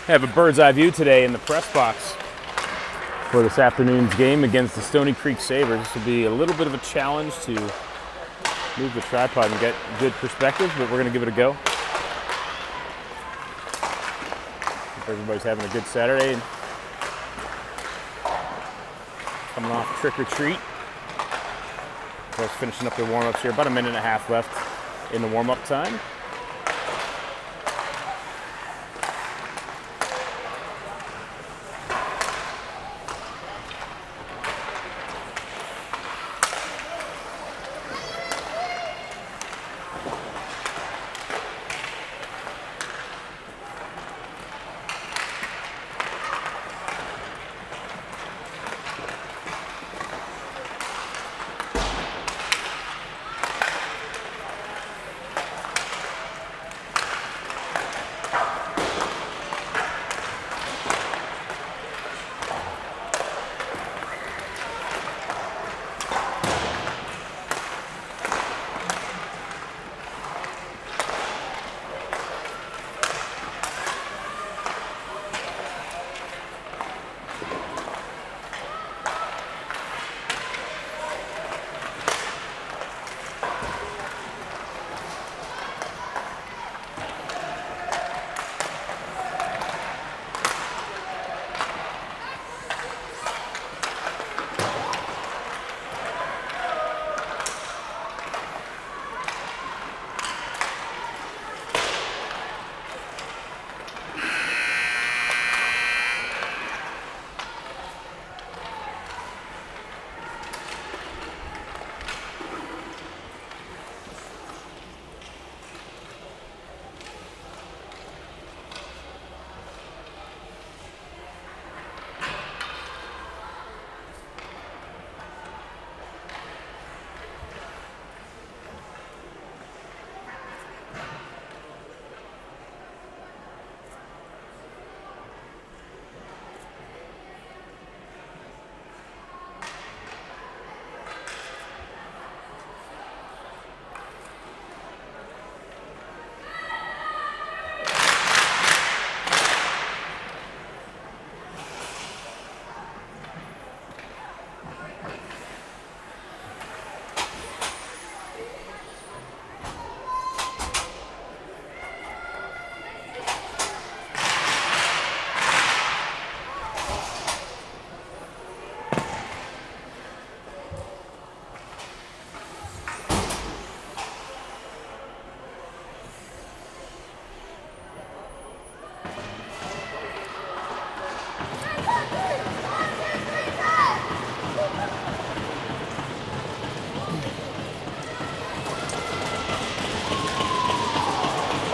Have a bird's eye view today in the press box for this afternoon's game against the Stoney Creek Sabres. This will be a little bit of a challenge to move the tripod and get good perspective, but we're going to give it a go. Hope everybody's having a good Saturday and coming off trick or treat. Folks finishing up their warm-ups here. About a minute and a half left in the warm-up time.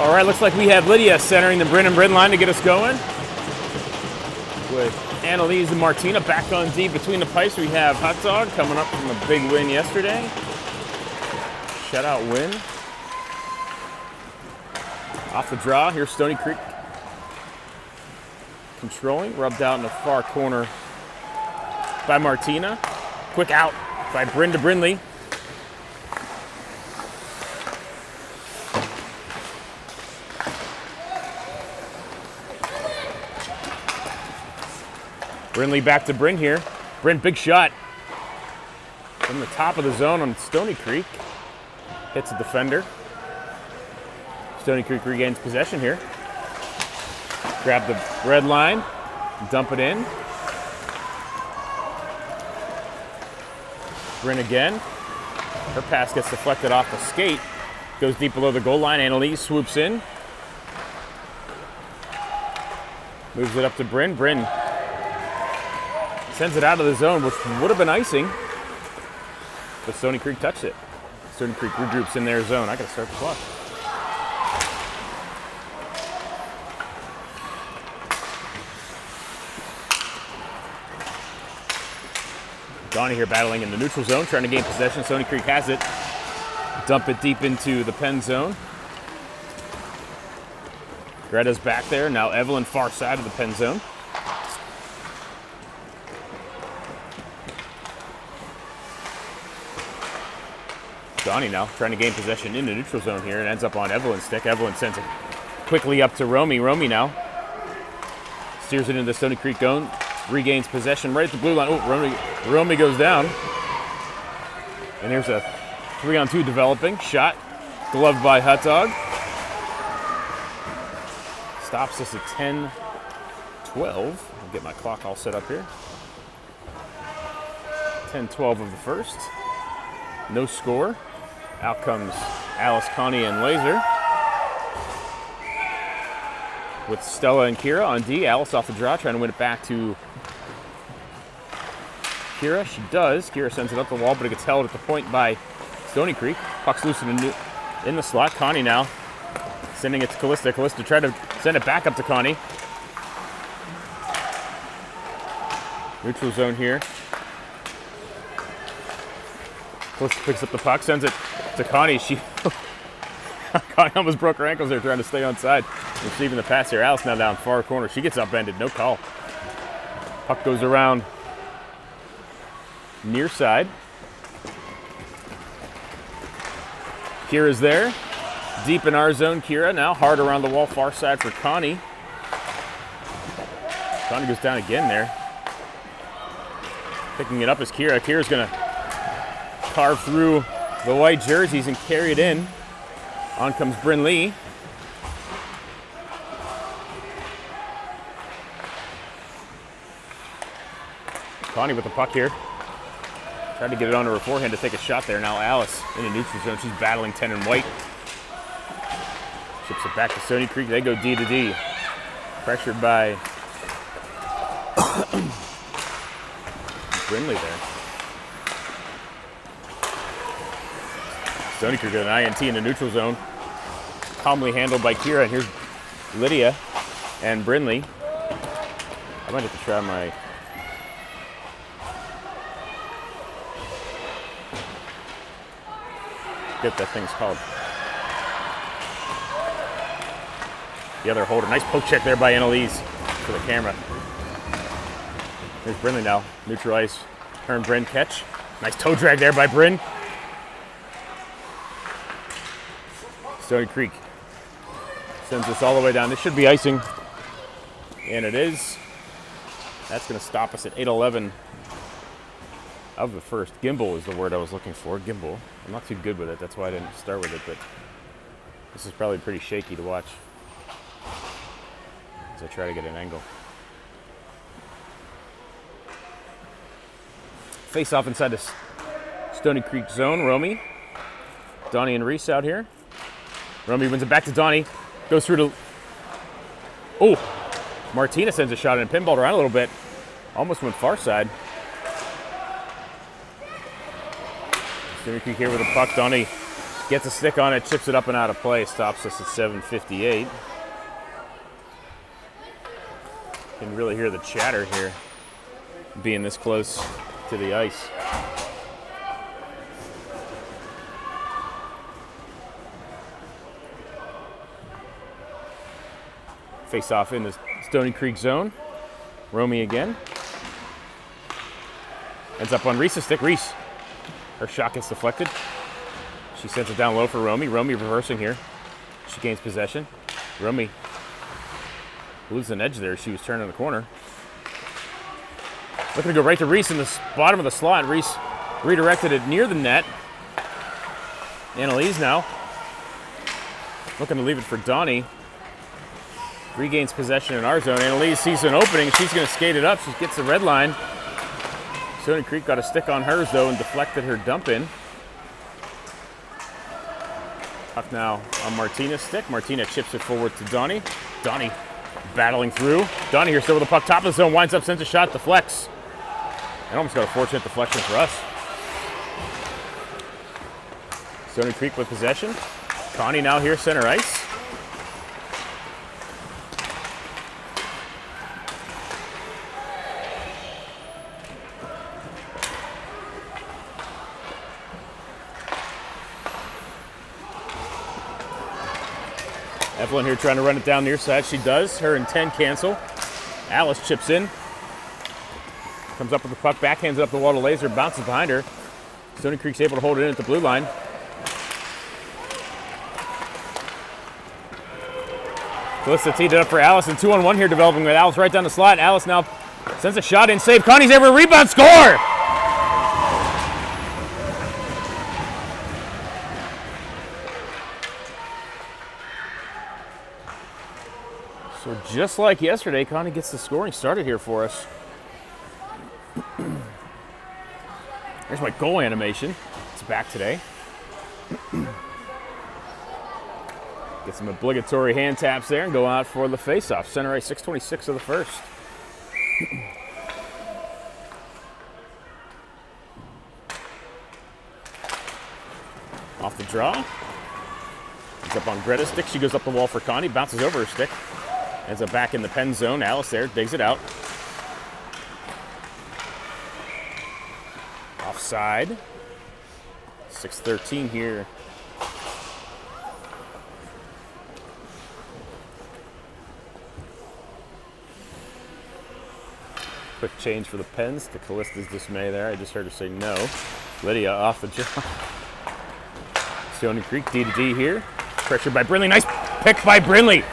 All right, looks like we have Lydia centering the Bryn and Bryn line to get us going. With Annalise and Martina back on D between the pipes. We have Hot Dog coming up from a big win yesterday. Shutout win. Off the draw, here's Stoney Creek. Controlling, rubbed out in the far corner by Martina. Quick out by Bryn to Brindley. Brindley back to Bryn here. Bryn, big shot from the top of the zone on Stoney Creek. Hits a defender. Stoney Creek regains possession here. Grab the red line, dump it in. Bryn again. Her pass gets deflected off the skate. Goes deep below the goal line. Annalise swoops in. Moves it up to Bryn. Bryn sends it out of the zone, which would have been icing, but Stoney Creek touched it. Stoney Creek regroups in their zone. I gotta start the clock. Donnie here battling in the neutral zone, trying to gain possession. Stoney Creek has it. Dump it deep into the pen zone. Greta's back there. Now Evelyn far side of the pen zone. Donnie now trying to gain possession in the neutral zone here and ends up on Evelyn's stick. Evelyn sends it quickly up to Romy. Romy now steers it into the Stoney Creek zone. Regains possession right at the blue line. Oh, Romy goes down. And here's a 3-on-2 developing. Shot. Gloved by Hot Dog. Stops us at 10-12. I'll get my clock all set up here. 10-12 of the first. No score. Out comes Alice, Connie, and Laser. With Stella and Kira on D. Alice off the draw, trying to win it back to Kira. She does. Kira sends it up the wall, but it gets held at the point by Stoney Creek. Puck's loose in the slot. Connie now sending it to Callista. Callista tried to send it back up to Connie. Neutral zone here. Callista picks up the puck, sends it to Connie. Connie almost broke her ankles there trying to stay on side. Receiving the pass here. Alice now down far corner. She gets upended. No call. Puck goes around near side. Kira's there. Deep in our zone, Kira. Now hard around the wall, far side for Connie. Connie goes down again there. Picking it up is Kira. Kira's going to carve through the white jerseys and carry it in. On comes Bryn Lee. Connie with the puck here. Tried to get it onto her forehand to take a shot there. Now Alice in the neutral zone. She's battling 10 and white. Chips it back to Stoney Creek. They go D to D. Pressured by Brindley there. Stoney Creek with an INT in the neutral zone. Calmly handled by Kira. And here's Lydia and Brindley. I might have to try my... Get that thing's called. The other holder. Nice poke check there by Annalise for the camera. Here's Brindley now. Neutral ice. Turn Bryn catch. Nice toe drag there by Bryn. Stoney Creek sends this all the way down. This should be icing. And it is. That's going to stop us at 8:11 of the first. Gimbal is the word I was looking for. Gimbal. I'm not too good with it. That's why I didn't start with it. But this is probably pretty shaky to watch as I try to get an angle. Face off inside the Stoney Creek zone. Romy. Donnie and Reese out here. Romy wins it back to Donnie. Goes through to... Oh! Martina sends a shot and pinballed around a little bit. Almost went far side. Stoney Creek here with a puck. Donnie gets a stick on it, chips it up and out of play. Stops us at 7:58. Can really hear the chatter here, being this close to the ice. Face off in the Stoney Creek zone. Romy again. Ends up on Reese's stick. Reese. Her shot gets deflected. She sends it down low for Romy. Romy reversing here. She gains possession. Romy loses an edge there. She was turning the corner. Looking to go right to Reese in the bottom of the slot. Reese redirected it near the net. Annalise now looking to leave it for Donnie. Regains possession in our zone. Annalise sees an opening. She's going to skate it up. She gets the red line. Stoney Creek got a stick on hers, though, and deflected her dump in. Puck now on Martina's stick. Martina chips it forward to Donnie. Donnie battling through. Donnie here still with the puck. Top of the zone. Winds up, sends a shot, deflects. And almost got a fortunate deflection for us. Stoney Creek with possession. Connie now here, center ice. Evelyn here trying to run it down near side. She does. Her and 10 cancel. Alice chips in. Comes up with the puck, backhands it up the wall to Laser, bounces behind her. Stoney Creek's able to hold it in at the blue line. Calista teed it up for Alice, and 2-on-1 here developing with Alice right down the slot. Alice now sends a shot in, save. Connie's able to rebound, score! So just like yesterday, Connie gets the scoring started here for us. There's my goal animation. It's back today. Get some obligatory hand taps there and go out for the face-off. Center ice, 6:26 of the first. Off the draw. It's up on Greta's stick. She goes up the wall for Connie. Bounces over her stick. Ends up back in the pen zone. Alice there, digs it out. Offside. 6:13 here. Quick change for the Pens to Callista's dismay there. I just heard her say no. Lydia off the jaw. Stoney Creek D to D here. Pressure by Brindley. Nice pick by Brindley.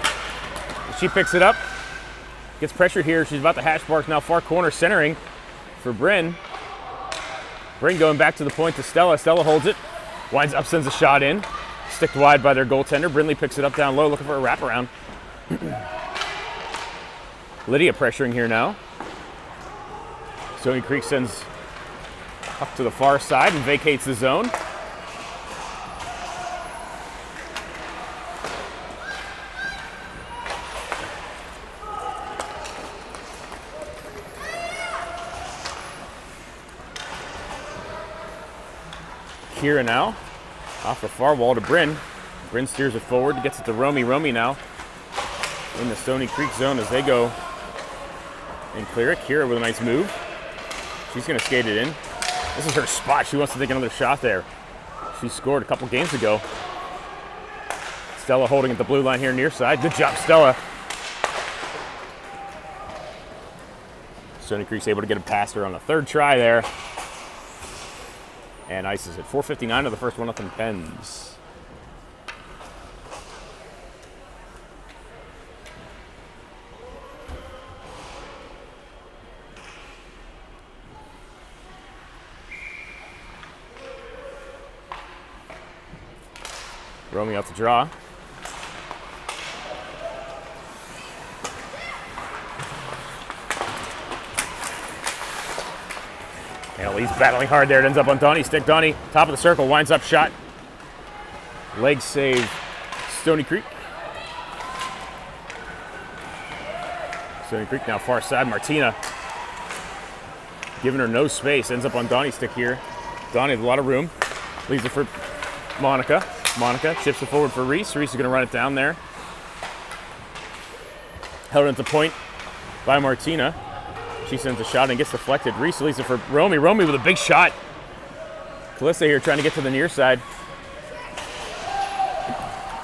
She picks it up. Gets pressure here. She's about the hash marks now. Far corner centering for Bryn. Bryn going back to the point to Stella. Stella holds it. Winds up, sends a shot in. Sticked wide by their goaltender. Brindley picks it up down low, looking for a wraparound. Lydia pressuring here now. Stoney Creek sends up to the far side and vacates the zone. Kira now, off the far wall to Bryn. Bryn steers it forward, gets it to Romy. Romy now in the Stoney Creek zone as they go and clear it. Kira with a nice move. She's going to skate it in. This is her spot. She wants to take another shot there. She scored a couple games ago. Stella holding at the blue line here near side. Good job, Stella. Stoney Creek's able to get it past her on the third try there. And ices it. 4:59 of the first 1-0 Pens. Romy out to draw. He's battling hard there. It ends up on Donnie's stick. Donnie, top of the circle, winds up shot. Leg save, Stoney Creek. Stoney Creek now far side. Martina giving her no space. Ends up on Donnie's stick here. Donnie with a lot of room. Leaves it for Monica. Monica chips it forward for Reese. Reese is going to run it down there. Held at the point by Martina. She sends a shot and gets deflected. Reese leaves it for Romy. Romy with a big shot. Calista here trying to get to the near side.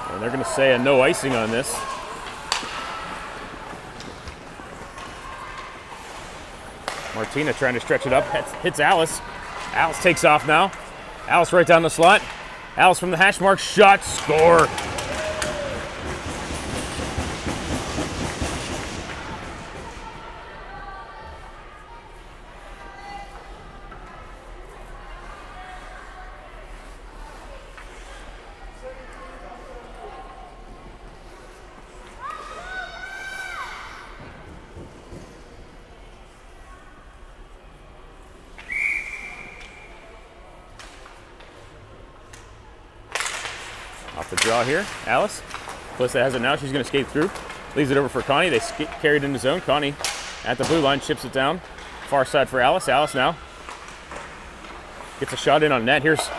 And they're going to say a no icing on this. Martina trying to stretch it up. Hits Alice. Alice takes off now. Alice right down the slot. Alice from the hash mark. Shot. Score. Off the draw here, Alice. Calista has it now. She's going to skate through. Leaves it over for Connie. They carry it into zone. Connie at the blue line, chips it down. Far side for Alice. Alice now gets a shot in on net. Here's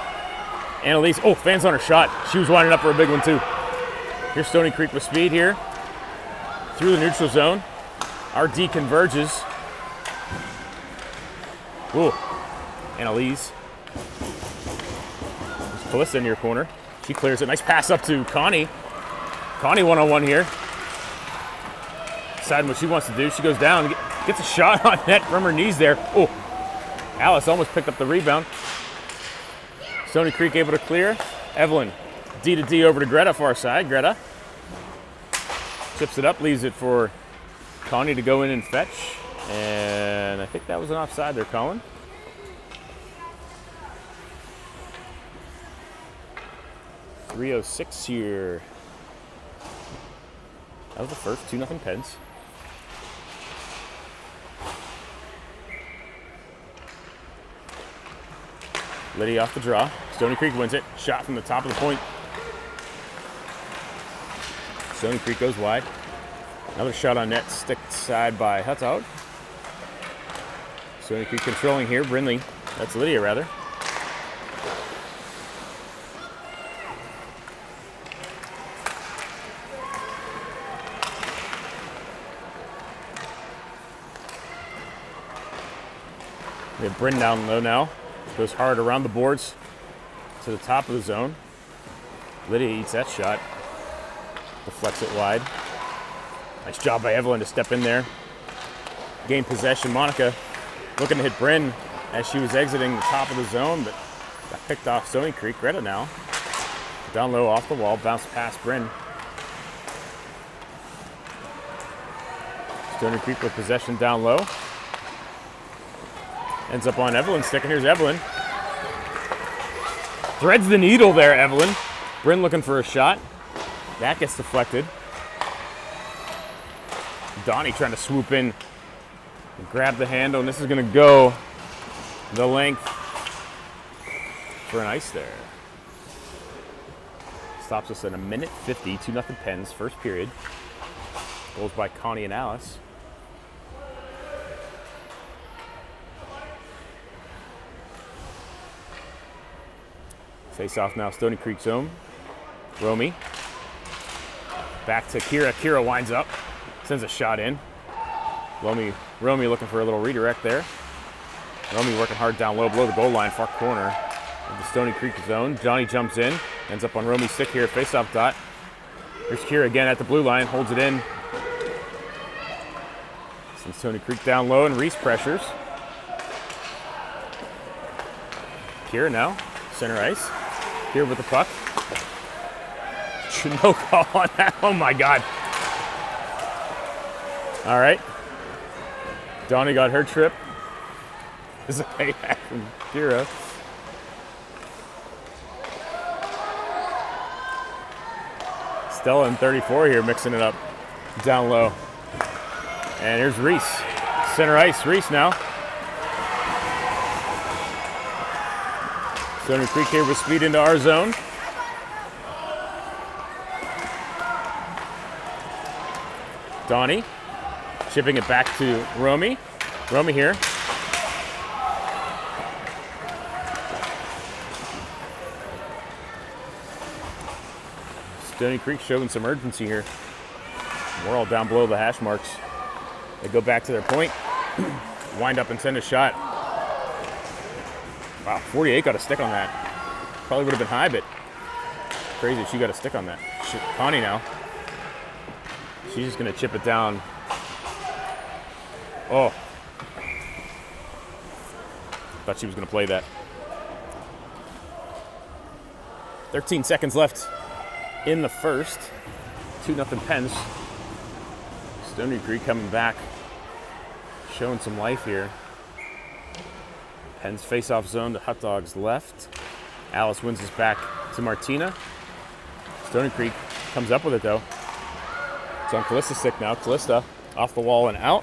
Annalise. Oh, fans on her shot. She was winding up for a big one too. Here's Stoney Creek with speed here. Through the neutral zone. RD converges. Ooh, Annalise. There's Calista in your corner. She clears it. Nice pass up to Connie. Connie one-on-one here. Deciding what she wants to do. She goes down, gets a shot on net from her knees there. Oh, Alice almost picked up the rebound. Stoney Creek able to clear. Evelyn, D to D over to Greta, far side. Greta Chips it up, leaves it for Connie to go in and fetch. And I think that was an offside they're calling. .306 here. That was the first, 2-0 Pens. Liddy off the draw. Stoney Creek wins it. Shot from the top of the point. Stoney Creek goes wide. Another shot on net, sticked side by Hutog. Stoney Creek controlling here. Brindley, that's Lydia rather. We have Bryn down low now. Goes hard around the boards to the top of the zone. Lydia eats that shot. Deflects it wide. Nice job by Evelyn to step in there. Gain possession. Monica looking to hit Bryn as she was exiting the top of the zone, but got picked off Stoney Creek. Greta now. Down low off the wall. Bounced past Bryn. Stoney Creek with possession down low. Ends up on Evelyn's stick, and here's Evelyn. Threads the needle there, Evelyn. Bryn looking for a shot. That gets deflected. Donnie trying to swoop in and grab the handle, and this is going to go the length for an ice there. Stops us at 1:50, 2-0 Pens, first period. Goals by Connie and Alice. Face off now, Stoney Creek zone. Romy. Back to Kira. Kira winds up. Sends a shot in. Romy looking for a little redirect there. Romy working hard down low below the goal line, far corner of the Stoney Creek zone. Johnny jumps in. Ends up on Romy's stick here, face-off dot. Here's Kira again at the blue line, holds it in. Sends Stoney Creek down low, and Reese pressures. Kira now, center ice. Here with the puck. No call on that. Oh my God. All right. Donnie got her trip. This is a payback from Kira. Stella in 34 here mixing it up down low. And here's Reese. Center ice. Reese now. Stoney Creek here with speed into our zone. Donnie chipping it back to Romy. Romy here. Stoney Creek showing some urgency here. We're all down below the hash marks. They go back to their point. Wind up and send a shot. Wow, 48 got a stick on that. Probably would have been high, but crazy she got a stick on that. Connie now. She's just going to chip it down. Oh. Thought she was going to play that. 13 seconds left in the first. 2-0 Pens. Stoney Creek coming back. Showing some life here. Pens face-off zone to Hot Dogs left. Alice wins this back to Martina. Stoney Creek comes up with it though. It's on Callista's stick now. Callista off the wall and out.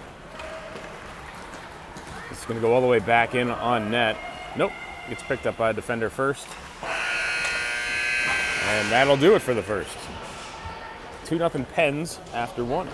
It's going to go all the way back in on net. Nope. Gets picked up by a defender first. And that'll do it for the first. 2-0 Pens after one.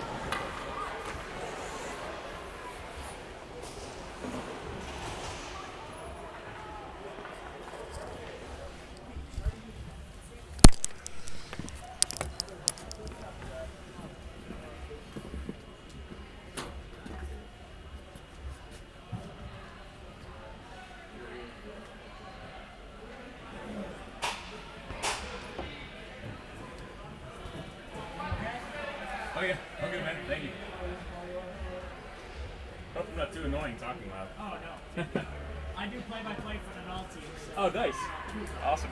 Okay, okay, man. Thank you. Hope I'm not too annoying talking loud. Oh, no. I do play-by-play for the NAL team. So. Oh, nice. Awesome.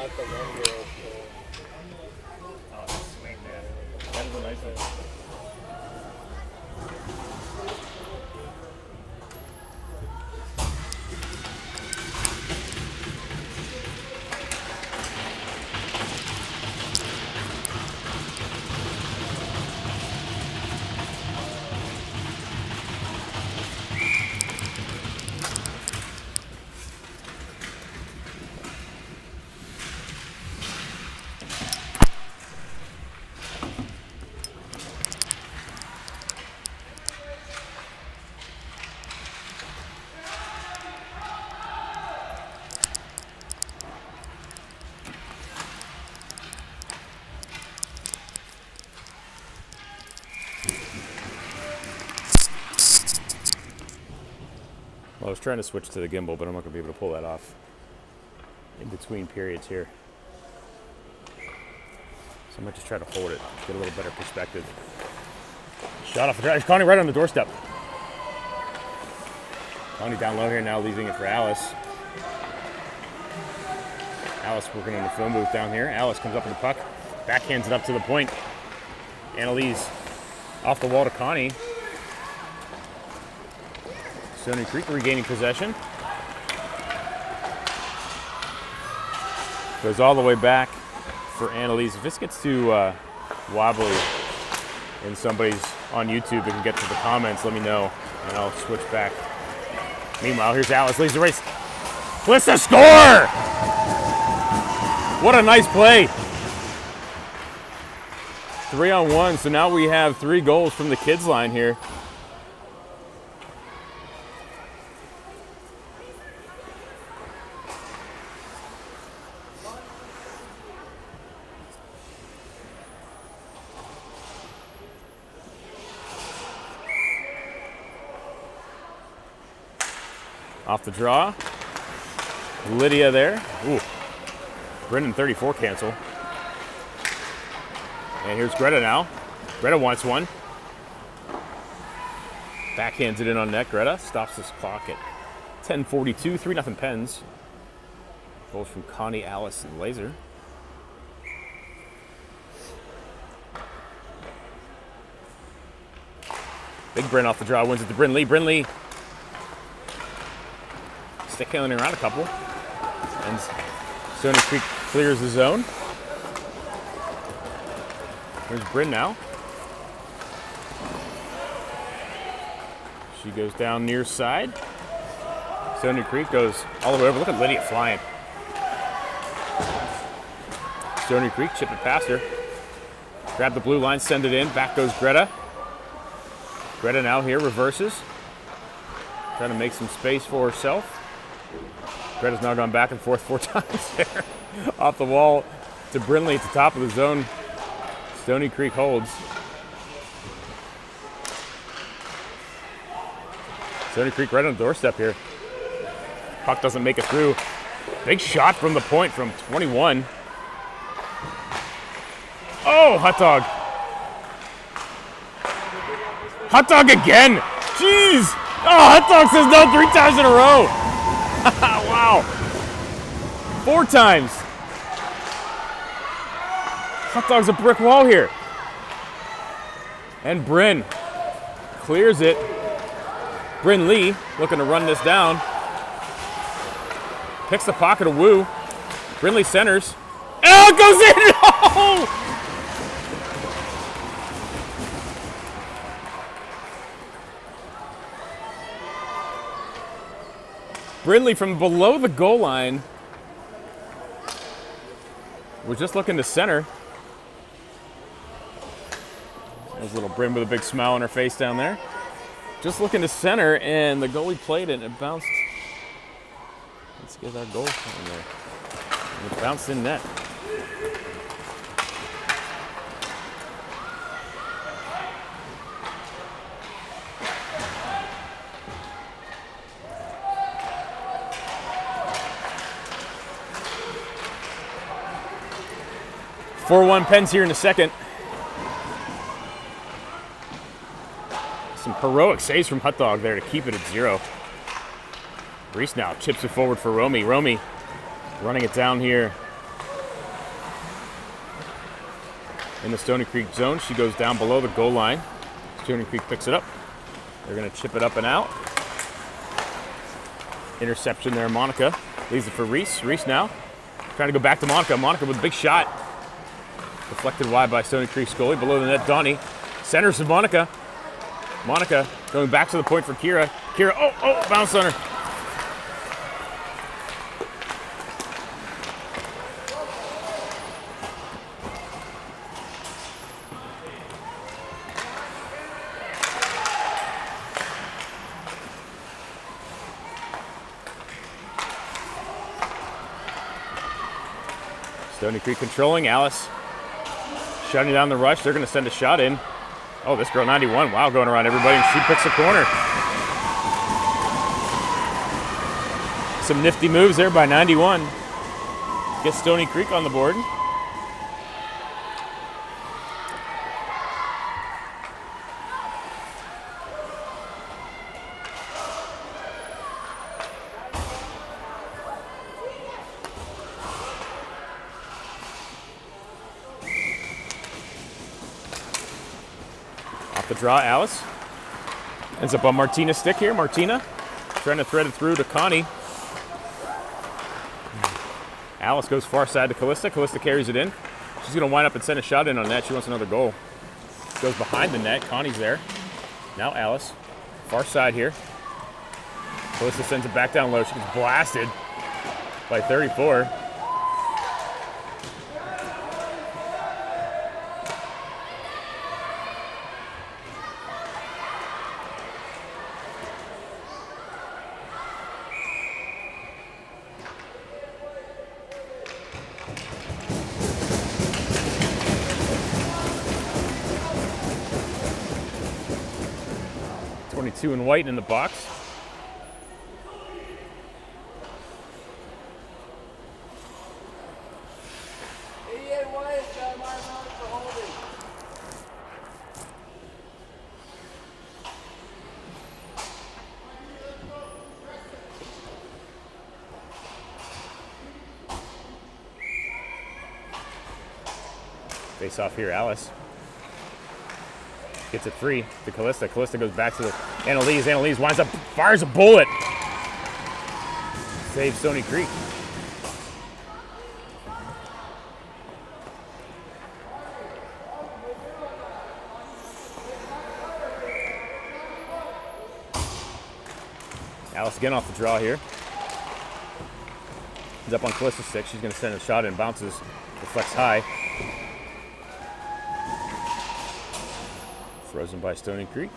not the one girl. Oh, sweet, man. That is a nice one. Well, I was trying to switch to the gimbal, but I'm not going to be able to pull that off in between periods here. So I might just try to hold it, get a little better perspective. Shot off the drive. Connie right on the doorstep. Connie down low here now, leaving it for Alice. Alice working on the phone booth down here. Alice comes up with the puck, backhands it up to the point. Annalise off the wall to Connie. Stoney Creek regaining possession. Goes all the way back for Annalise. If this gets too wobbly and somebody's on YouTube that can get to the comments, let me know and I'll switch back. Meanwhile, here's Alice, leads the race. Flips the score! What a nice play. 3-on-1, so now we have 3 goals from the kids line here. Off the draw. Lydia there. Ooh. Brendan 34 cancel. And here's Greta now. Greta wants one. Backhands it in on net. Greta stops this clock at 10:42. 3-0 Pens. Goals from Connie, Alice, and Laser. Big Bryn off the draw. Wins it to Bryn Lee. Bryn Lee stick handling around a couple. And Stoney Creek clears the zone. Here's Bryn now. She goes down near side. Stoney Creek goes all the way over. Look at Lydia flying. Stoney Creek chip it past her. Grab the blue line, send it in. Back goes Greta. Greta now here reverses. Trying to make some space for herself. Greta's now gone back and forth 4 times there. Off the wall to Brinley at the top of the zone. Stoney Creek holds. Stoney Creek right on the doorstep here. Puck doesn't make it through. Big shot from the point from 21. Oh, hot dog. Hot dog again. Jeez. Oh, hot dog says no 3 times in a row. Wow. 4 times. Hot dog's a brick wall here. And Bryn clears it. Bryn Lee looking to run this down. Picks the pocket of Wu. Bryn Lee centers. Oh, it goes in! Oh! Brindley from below the goal line was just looking to center. There's little Bryn with a big smile on her face down there. Just looking to center, and the goalie played it, and it bounced. Let's get our goal in there. And it bounced in net. (4-1) Pens here in the second. Some heroic saves from Hot Dog there to keep it at 0. Reese now chips it forward for Romy. Romy running it down here in the Stoney Creek zone. She goes down below the goal line. Stoney Creek picks it up. They're going to chip it up and out. Interception there, Monica. Leaves it for Reese. Reese now trying to go back to Monica. Monica with a big shot. Deflected wide by Stoney Creek goalie. Below the net, Donnie. Centers to Monica. Monica going back to the point for Kira. Kira, oh, bounce on her. Stoney Creek controlling. Alice shutting down the rush. They're going to send a shot in. Oh, this girl, 91. Wow, going around everybody, and she picks a corner. Some nifty moves there by 91. Gets Stoney Creek on the board. The draw, Alice. Ends up on Martina's stick here. Martina trying to thread it through to Connie. Alice goes far side to Callista. Callista carries it in. She's going to wind up and send a shot in on net. She wants another goal. Goes behind the net. Connie's there. Now Alice. Far side here. Callista sends it back down low. She gets blasted by 34. Two in white in the box. Face off here, Alice. Gets it free to Callista. Callista goes back to the Annalise. Annalise winds up, fires a bullet. Saves Stoney Creek. Alice again off the draw here. He's up on Callista's stick. She's going to send a shot in. Bounces, deflects high. Frozen by Stoney Creek.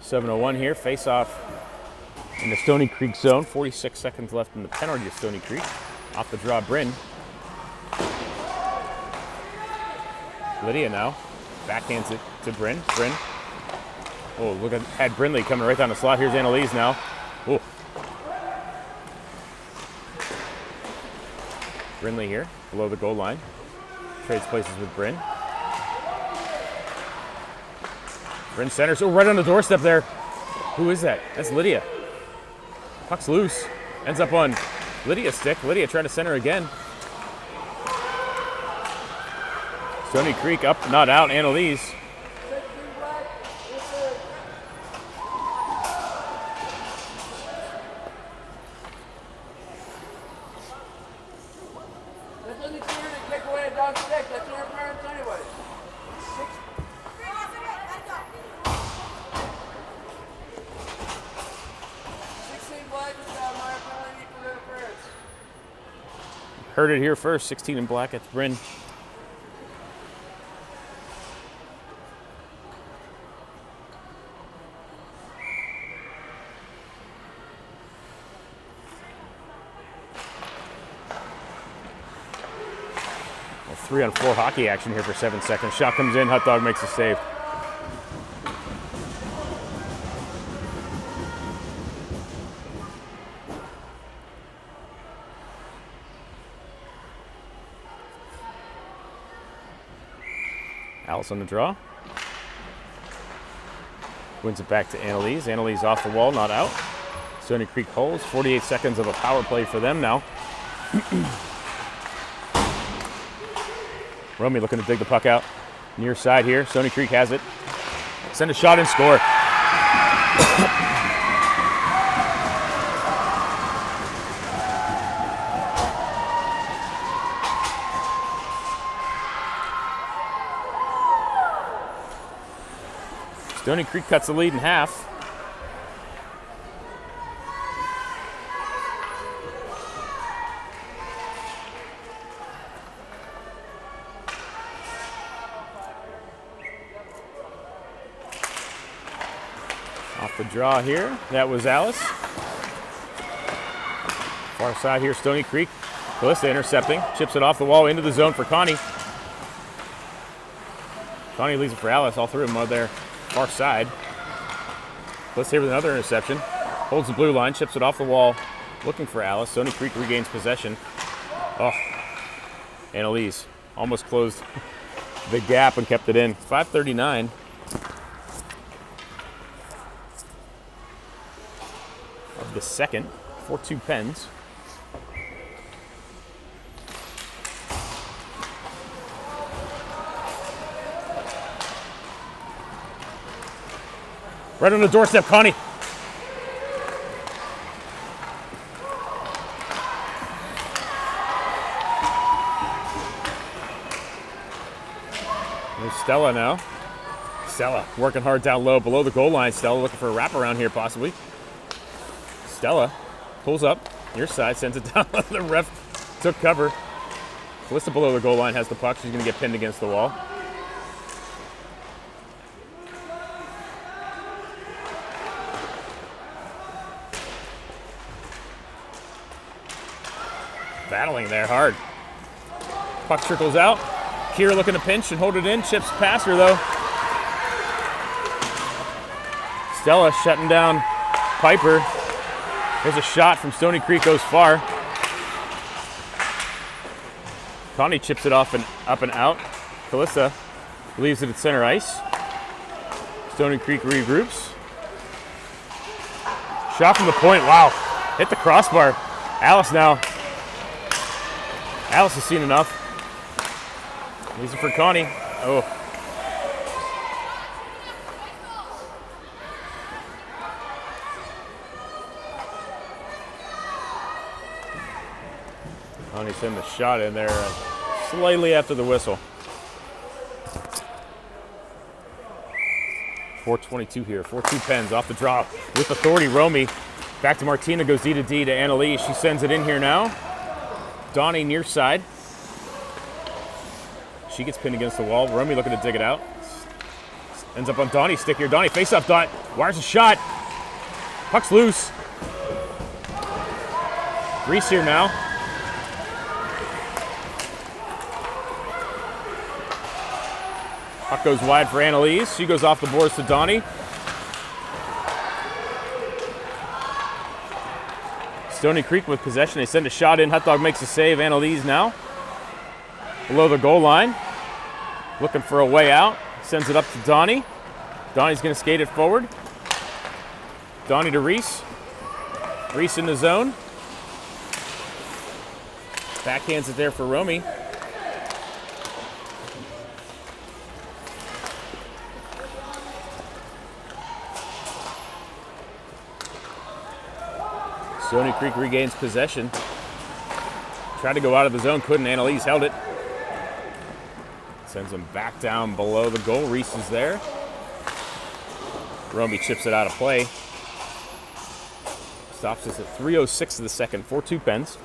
.701 here, face off in the Stoney Creek zone. 46 seconds left in the penalty of Stoney Creek. Off the draw, Bryn. Lydia now backhands it to Bryn. Bryn. Oh, look at Brindley coming right down the slot. Here's Annalise now. Oh. Brindley here, below the goal line. Trades places with Bryn. Bryn centers. Oh, right on the doorstep there. Who is that? That's Lydia. Puck's loose. Ends up on Lydia's stick. Lydia trying to center again. Stoney Creek up, not out. Annalise. Heard it here first. 16 in black. That's Bryn. Well, 3-on-4 hockey action here for 7 seconds. Shot comes in. Hot Dog makes a save. Alice on the draw. Wins it back to Annalise. Annalise off the wall, not out. Stony Creek holds. 48 seconds of a power play for them now. Romy looking to dig the puck out. Near side here. Stony Creek has it. Send a shot and score. Stony Creek cuts the lead in half. Off the draw here, that was Alice. Far side here, Stony Creek. Calista intercepting, chips it off the wall into the zone for Connie. Connie leaves it for Alice, all three of them are there. Far side. Let's here with another interception. Holds the blue line, chips it off the wall, looking for Alice. Stony Creek regains possession. Oh, Annalise almost closed the gap and kept it in. 5:39. Of the second, 4-2 Pens. Right on the doorstep, Connie. There's Stella now. Stella working hard down low, below the goal line. Stella looking for a wraparound here, possibly. Stella pulls up, near side, sends it down. The ref took cover. Calista below the goal line has the puck. She's going to get pinned against the wall. Battling there hard. Puck trickles out. Kira looking to pinch and hold it in. Chips past her though. Stella shutting down Piper. There's a shot from Stony Creek, goes far. Connie chips it off and up and out. Calista leaves it at center ice. Stony Creek regroups. Shot from the point, wow. Hit the crossbar. Alice now. Alice has seen enough. Leaves it for Connie. Oh. Connie sent the shot in there slightly after the whistle. 4:22 here. 4-2 Pens off the draw with authority. Romy back to Martina, goes D to D to Annalise. She sends it in here now. Donnie near side. She gets pinned against the wall. Romy looking to dig it out. Ends up on Donnie's stick here. Donnie face up, Dot. Wires a shot. Puck's loose. Reese here now. Puck goes wide for Annalise. She goes off the boards to Donnie. Stony Creek with possession. They send a shot in. Hot Dog makes a save. Annalise now. Below the goal line. Looking for a way out. Sends it up to Donnie. Donnie's going to skate it forward. Donnie to Reese. Reese in the zone. Backhands it there for Romy. Stony Creek regains possession. Tried to go out of the zone, couldn't. Annalise held it. Sends him back down below the goal. Reese is there. Romy chips it out of play. Stops us at 3:06 of the second. 4-2 Pens.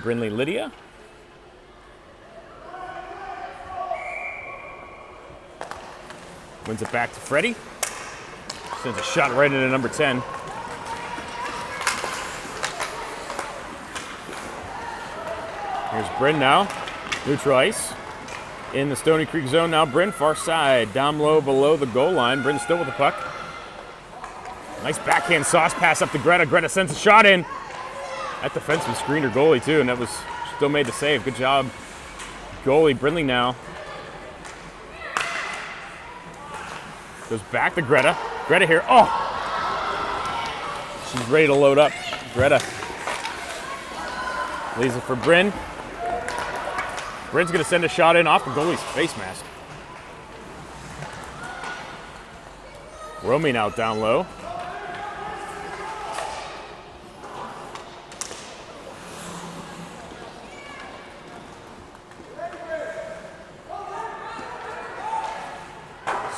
Brindley Lydia. Wins it back to Freddie. Sends a shot right into number 10. Here's Bryn now. Neutral ice. In the Stony Creek zone now. Bryn far side. Down low below the goal line. Bryn still with the puck. Nice backhand sauce pass up to Greta. Greta sends a shot in. That defenseman screened her goalie too, and that was still made the save. Good job, goalie. Brindley now goes back to Greta. Greta here. Oh! She's ready to load up. Greta leaves it for Bryn. Bryn's going to send a shot in off the goalie's face mask. Romy now down low.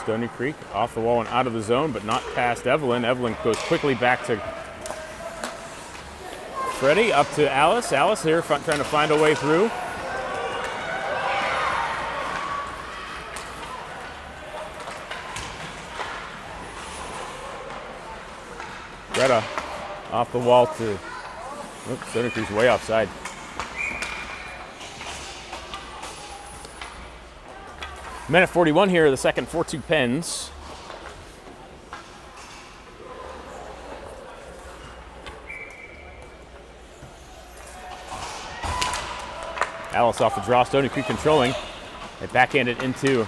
Stoney Creek off the wall and out of the zone, but not past Evelyn. Evelyn goes quickly back to Freddie, up to Alice. Alice here trying to find a way through. Greta off the wall to, oops, Stoney Creek's way offside. Minute 41 here, the second, 4-2 Pens. Alice off the draw, Stoney Creek controlling. They backhanded into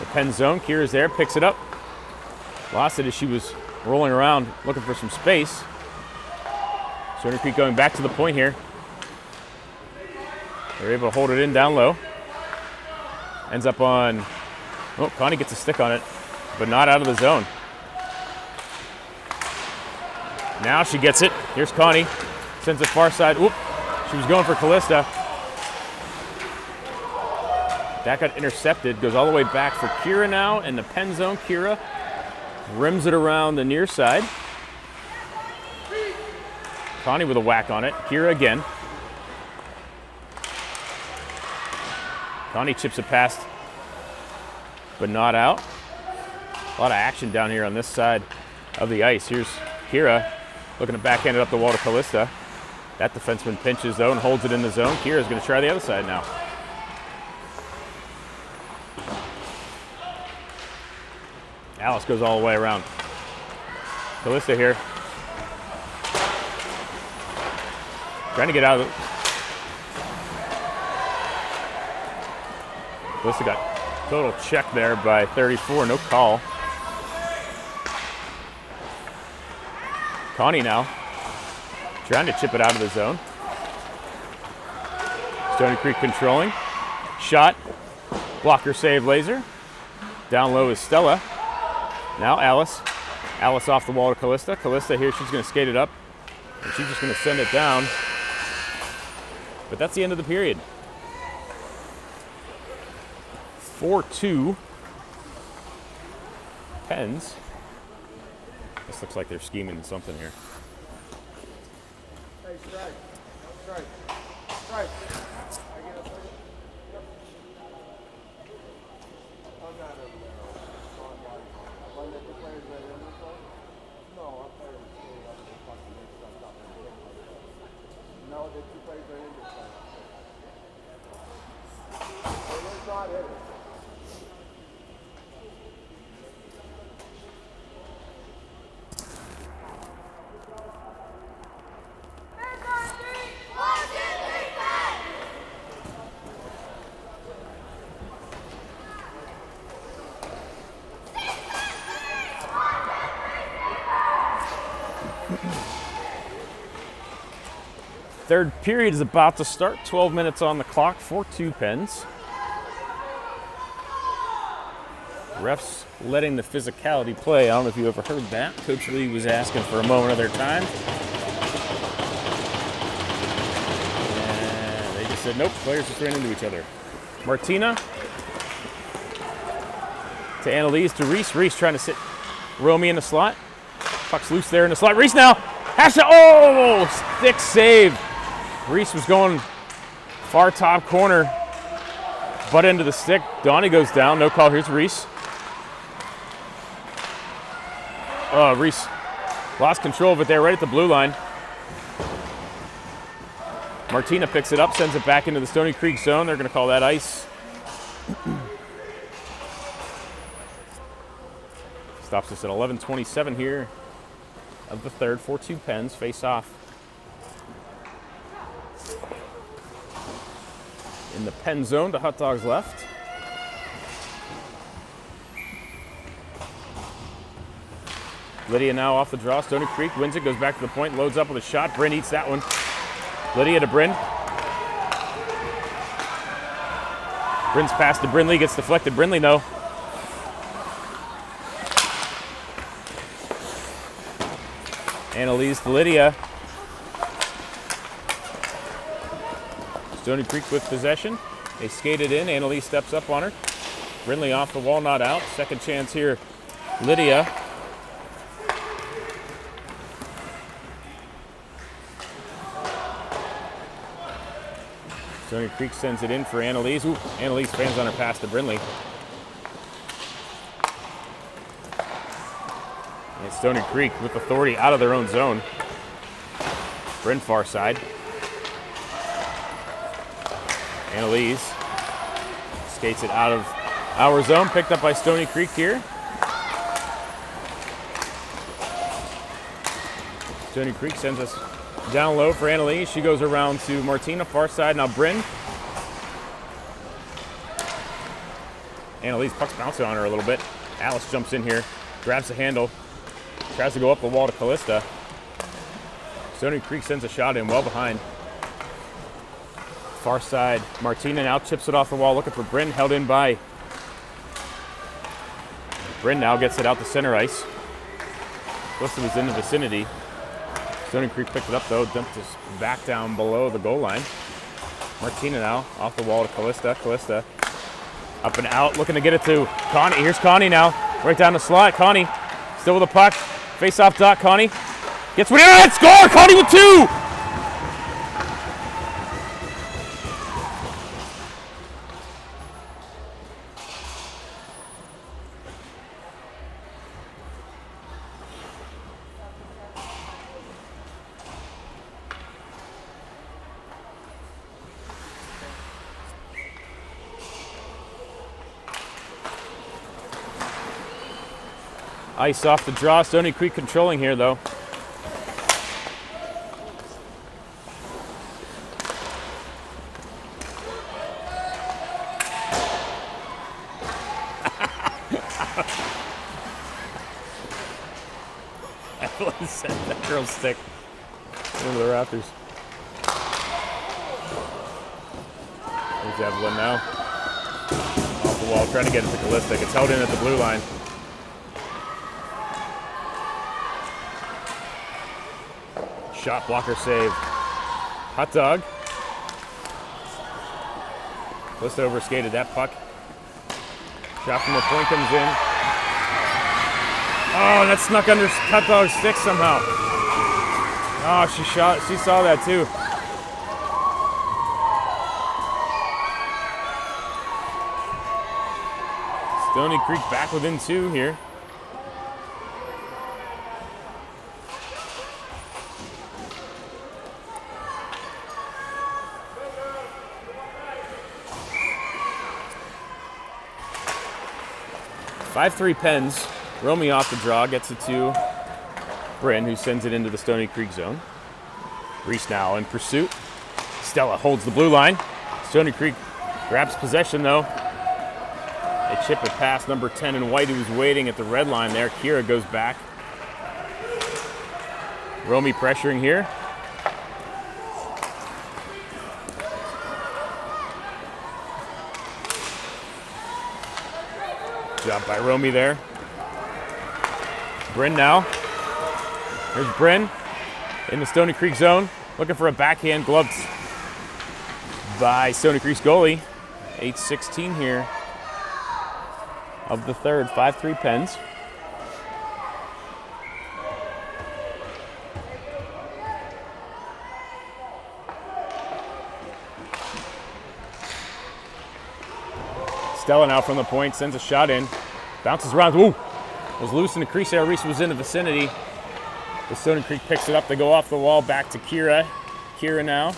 the Penn zone. Kira's there, picks it up. Lost it as she was rolling around looking for some space. Stoney Creek going back to the point here. They're able to hold it in down low. Ends up on, oh, Connie gets a stick on it, but not out of the zone. Now she gets it. Here's Connie. Sends it far side. Oop, she was going for Callista. That got intercepted. Goes all the way back for Kira now in the Penn zone. Kira rims it around the near side. Connie with a whack on it. Kira again. Connie chips it past, but not out. A lot of action down here on this side of the ice. Here's Kira looking to backhand it up the wall to Callista. That defenseman pinches though and holds it in the zone. Kira's going to try the other side now. Alice goes all the way around. Callista here. Trying to get out of it. Callista got total check there by 34, no call. Connie now trying to chip it out of the zone. Stoney Creek controlling. Shot. Blocker save laser. Down low is Stella. Now Alice. Alice off the wall to Callista. Callista here, she's going to skate it up. And she's just going to send it down. But that's the end of the period. 4-2 Pens. This looks like they're scheming something here. Hey, strike. Strike. Third period is about to start. 12 minutes on the clock. 4-2 Pens. Refs letting the physicality play. I don't know if you ever heard that. Coach Lee was asking for a moment of their time. And they just said, nope, players just ran into each other. Martina to Annalise to Reese. Reese trying to sit Romy in the slot. Puck's loose there in the slot. Reese now. Hashtag, oh, stick save. Reese was going far top corner. Butt into the stick. Donnie goes down. No call. Here's Reese. Reese lost control of it there right at the blue line. Martina picks it up, sends it back into the Stoney Creek zone. They're going to call that ice. Stops us at 11:27 here of the third. 4-2 Pens face off. In the Pen zone to Hot Dogs left. Lydia now off the draw. Stoney Creek wins it, goes back to the point, loads up with a shot. Bryn eats that one. Lydia to Bryn. Bryn's pass to Brinley, gets deflected. Brinley, no. Annalise to Lydia. Stoney Creek with possession. They skated in. Annalise steps up on her. Brinley off the wall, not out. Second chance here. Lydia. Stoney Creek sends it in for Annalise. Ooh, Annalise fans on her pass to Brinley. And Stoney Creek with authority out of their own zone. Bryn far side. Annalise skates it out of our zone, picked up by Stoney Creek here. Stoney Creek sends us down low for Annalise. She goes around to Martina, far side. Now Bryn. Annalise puck's bouncing on her a little bit. Alice jumps in here, grabs the handle, tries to go up the wall to Callista. Stoney Creek sends a shot in well behind. Far side, Martina now chips it off the wall, looking for Bryn, held in by. Bryn now gets it out to center ice. Callista was in the vicinity. Stoney Creek picked it up though, dumped us back down below the goal line. Martina now off the wall to Callista. Callista up and out, looking to get it to Connie. Here's Connie now, right down the slot. Connie still with the puck. Face off dot. Connie gets one in. Score! Connie with 2. 'Ice off the draw. Stoney Creek controlling here, though. Evelyn sent that girl's stick into the rafters. There's Evelyn now. Off the wall, trying to get it to Callista. Gets held in at the blue line. Shot blocker save. Hot dog. Callista overskated that puck. Shot from the point comes in. Oh, that snuck under Hot Dog's stick somehow. Oh, she saw that too. Stoney Creek back within 2 here. Five-3 Pens. Romy off the draw, gets it to Bryn, who sends it into the Stoney Creek zone. Reese now in pursuit. Stella holds the blue line. Stoney Creek grabs possession, though. They chip it past number 10 in white, who's waiting at the red line there. Kira goes back. Romy pressuring here. Job by Romy there. Bryn now. Here's Bryn in the Stoney Creek zone, looking for a backhand, gloved by Stoney Creek's goalie. 8:16 here of the third. 5-3 Pens. Stella now from the point, sends a shot in. Bounces around. Ooh! Was loose in the crease there. Reese was in the vicinity. The Stoney Creek picks it up. They go off the wall back to Kira. Kira now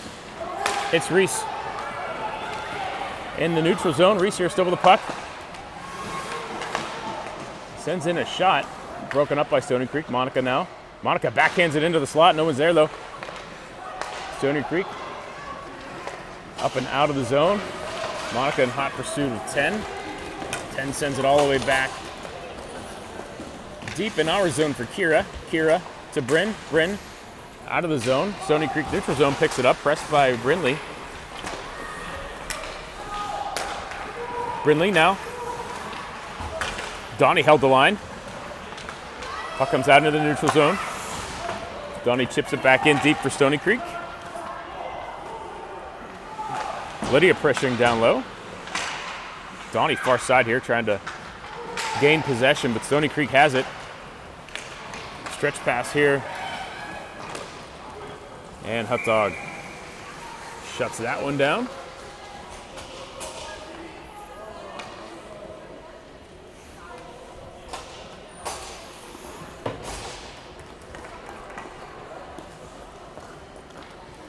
hits Reese in the neutral zone. Reese here still with the puck. Sends in a shot. Broken up by Stoney Creek. Monica now. Monica backhands it into the slot. No one's there, though. Stoney Creek up and out of the zone. Monica in hot pursuit of 10. 10 sends it all the way back. Deep in our zone for Kira. Kira to Bryn. Bryn out of the zone. Stoney Creek neutral zone picks it up. Pressed by Brinley. Brinley now. Donnie held the line. Puck comes out into the neutral zone. Donnie chips it back in deep for Stoney Creek. Lydia pressuring down low. Donnie far side here trying to gain possession, but Stoney Creek has it. Stretch pass here. And Hot Dog shuts that one down.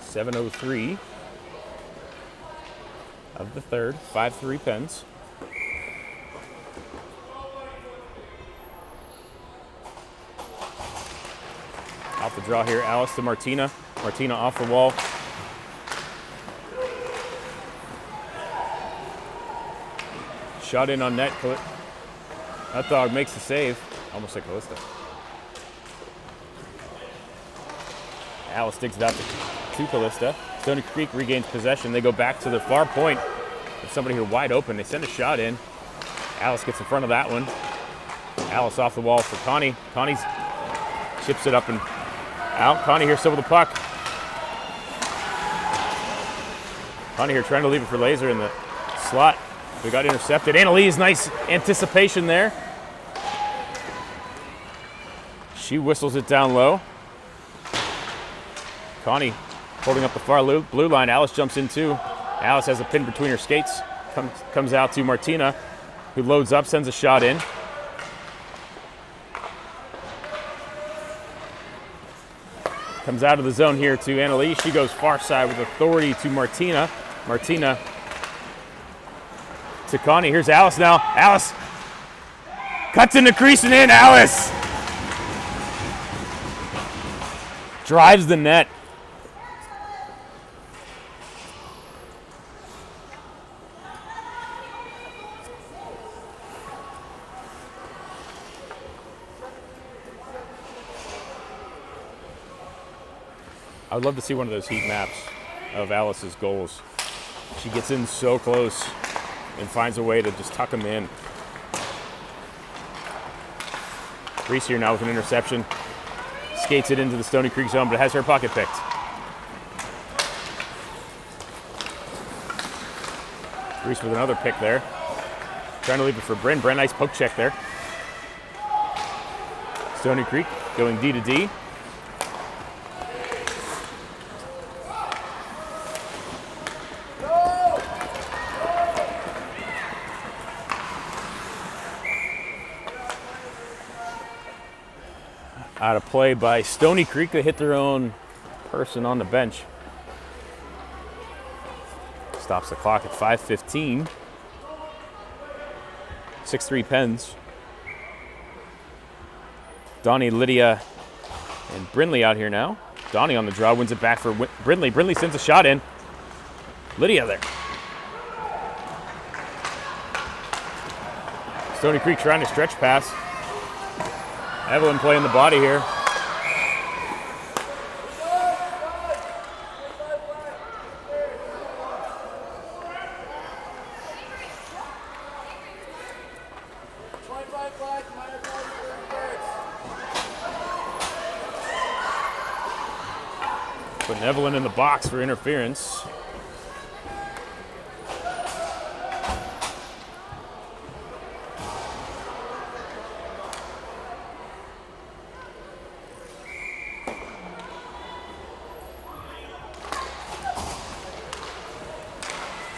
.703 of the third. 5-3 Pens. Off the draw here, Alice to Martina. Martina off the wall. Shot in on net. Hot Dog makes the save. Almost like Callista. Alice digs it out to Callista. Stoney Creek regains possession. They go back to their far point. There's somebody here wide open. They send a shot in. Alice gets in front of that one. Alice off the wall for Connie. Connie's chips it up and out. Connie here still with the puck. Connie here trying to leave it for Laser in the slot. We got intercepted. Annalise, nice anticipation there. She whistles it down low. Connie holding up the far blue line. Alice jumps in too. Alice has a pin between her skates. Comes out to Martina, who loads up, sends a shot in. Comes out of the zone here to Annalise. She goes far side with authority to Martina. Martina to Connie. Here's Alice now. Alice cuts in the crease and in. Alice drives the net. I would love to see one of those heat maps of Alice's goals. She gets in so close and finds a way to just tuck them in. Reese here now with an interception. Skates it into the Stoney Creek zone, but it has her pocket picked. Reese with another pick there. Trying to leave it for Bryn. Bryn, nice poke check there. Stoney Creek going D to D. Out of play by Stoney Creek. They hit their own person on the bench. Stops the clock at 5:15. 6-3 Pens. Donnie, Lydia, and Brinley out here now. Donnie on the draw, wins it back for Brinley. Brinley sends a shot in. Lydia there. Stoney Creek trying to stretch pass. Evelyn playing the body here. Putting Evelyn in the box for interference.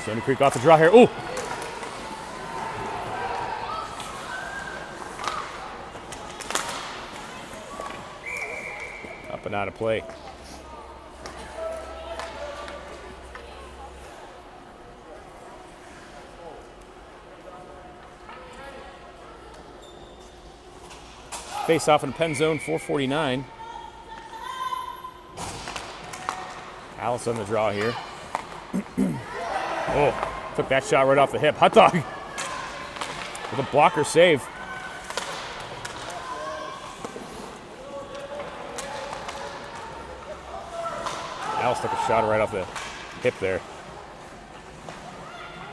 Stoney Creek off the draw here. Ooh! Up and out of play. Face off in Pen zone, 4:49. Alice on the draw here. Oh, took that shot right off the hip. Hot dog with a blocker save. Alice took a shot right off the hip there.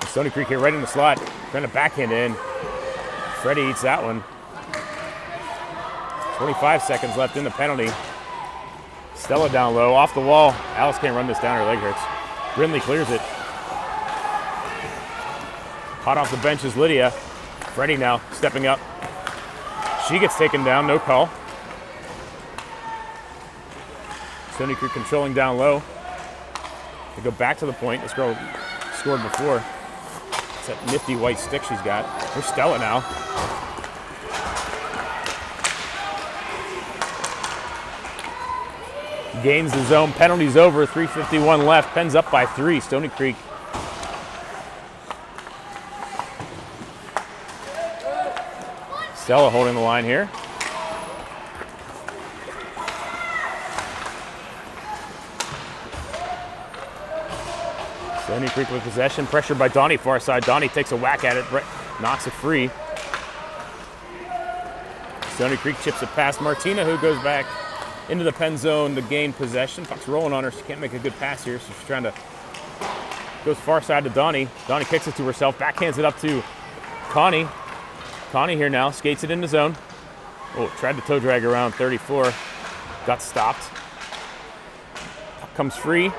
And Stoney Creek here right in the slot. Trying to backhand in. Freddie eats that one. 25 seconds left in the penalty. Stella down low, off the wall. Alice can't run this down, her leg hurts. Brindley clears it. Hot off the bench is Lydia. Freddie now stepping up. She gets taken down, no call. Stoney Creek controlling down low. They go back to the point. This girl scored before. It's that nifty white stick she's got. There's Stella now. Gains the zone. Penalty's over. 3:51 left. Penn's up by 3. Stoney Creek. Stella holding the line here. Stoney Creek with possession. Pressure by Donnie far side. Donnie takes a whack at it. Knocks it free. Stoney Creek chips it past Martina, who goes back into the Penn zone to gain possession. Puck's rolling on her. She can't make a good pass here, so she's trying to goes far side to Donnie. Donnie kicks it to herself. Backhands it up to Connie. Connie here now. Skates it in the zone. Oh, tried to toe drag around 34. Got stopped. Puck comes free.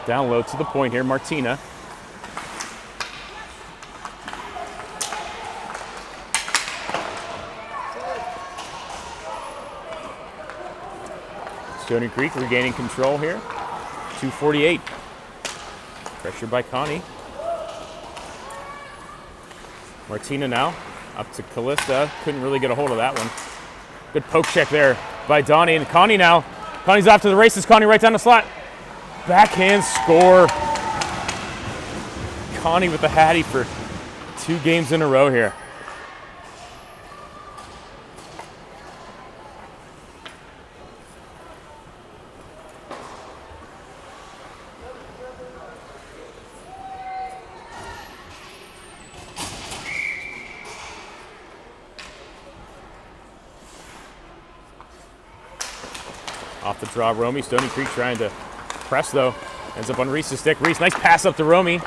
Down low to the point here, Martina. Stoney Creek regaining control here. 2:48. Pressure by Connie. Martina now up to Callista. Couldn't really get a hold of that one. Good poke check there by Donnie. And Connie now. Connie's off to the races. Connie right down the slot. Backhand score. Connie with the Hattie for 2 games in a row here. Off the draw, Romy. Stoney Creek trying to press, though. Ends up on Reese's stick. Reese, nice pass up to Romy.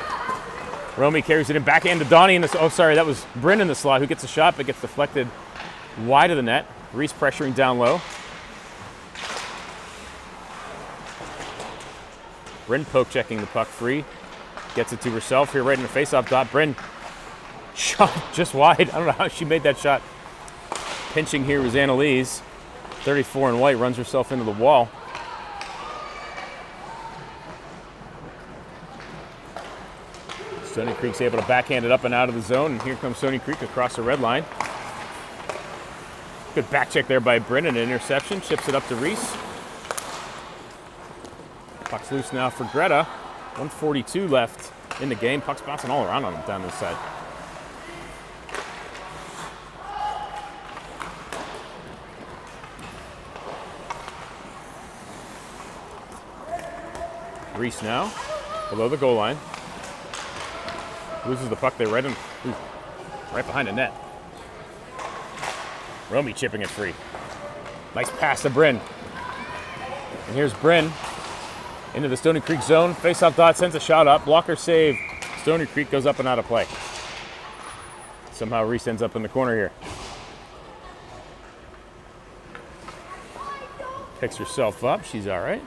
Romy carries it in backhand to Donnie. Oh, sorry, that was Bryn in the slot who gets a shot, but gets deflected wide of the net. Reese pressuring down low. Bryn poke checking the puck free. Gets it to herself here right in the faceoff dot. Bryn shot just wide. I don't know how she made that shot. Pinching here was Annalise. 34 in white, runs herself into the wall. Stoney Creek's able to backhand it up and out of the zone, and here comes Stoney Creek across the red line. Good back check there by Brennan, an interception, chips it up to Reese. Puck's loose now for Greta. 1:42 left in the game. Puck's bouncing all around on him down this side. Reese now, below the goal line. Loses the puck there right behind the net. Romy chipping it free. Nice pass to Bryn. And here's Bryn into the Stoney Creek zone. Face-off dot, sends a shot up. Blocker save. Stoney Creek goes up and out of play. Somehow Reese ends up in the corner here. Picks herself up. She's all right.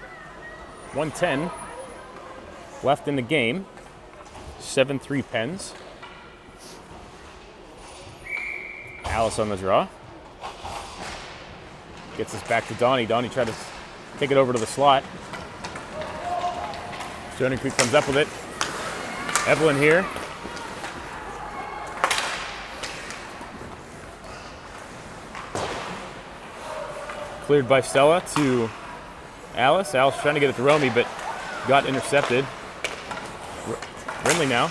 1:10 left in the game. 7-3 Pens. Alice on the draw. Gets us back to Donnie. Donnie tried to take it over to the slot. Stoney Creek comes up with it. Evelyn here. Cleared by Stella to Alice. Alice trying to get it to Romy, but got intercepted. Brindley now.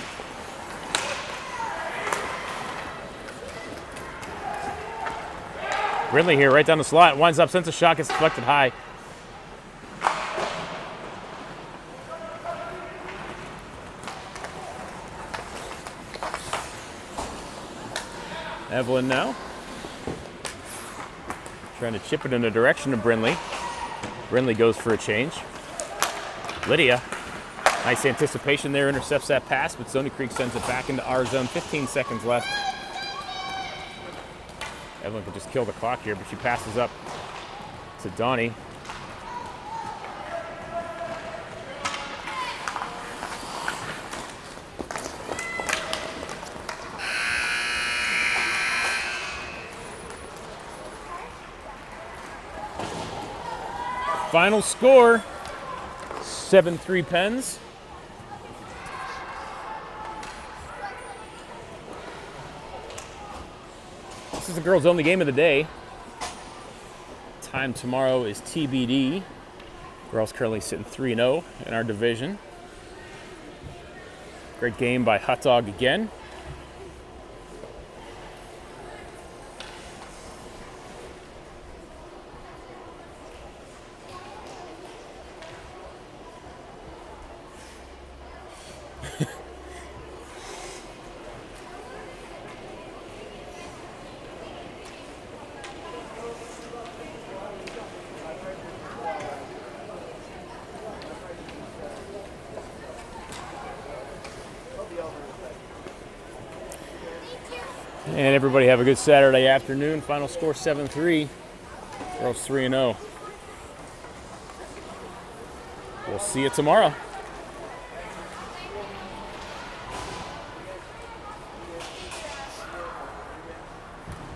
Brindley here, right down the slot. Winds up, sends a shot, gets deflected high. Evelyn now. Trying to chip it in the direction of Brindley. Brindley goes for a change. Lydia. Nice anticipation there, intercepts that pass, but Stoney Creek sends it back into our zone. 15 seconds left. Evelyn can just kill the clock here, but she passes up to Donnie. Final score, 7-3 Pens. This is the girls' only game of the day. Time tomorrow is TBD. Girls currently sitting 3-0 in our division. Great game by Hot Dog again. And everybody have a good Saturday afternoon. Final score 7-3. Girls 3-0. We'll see you tomorrow.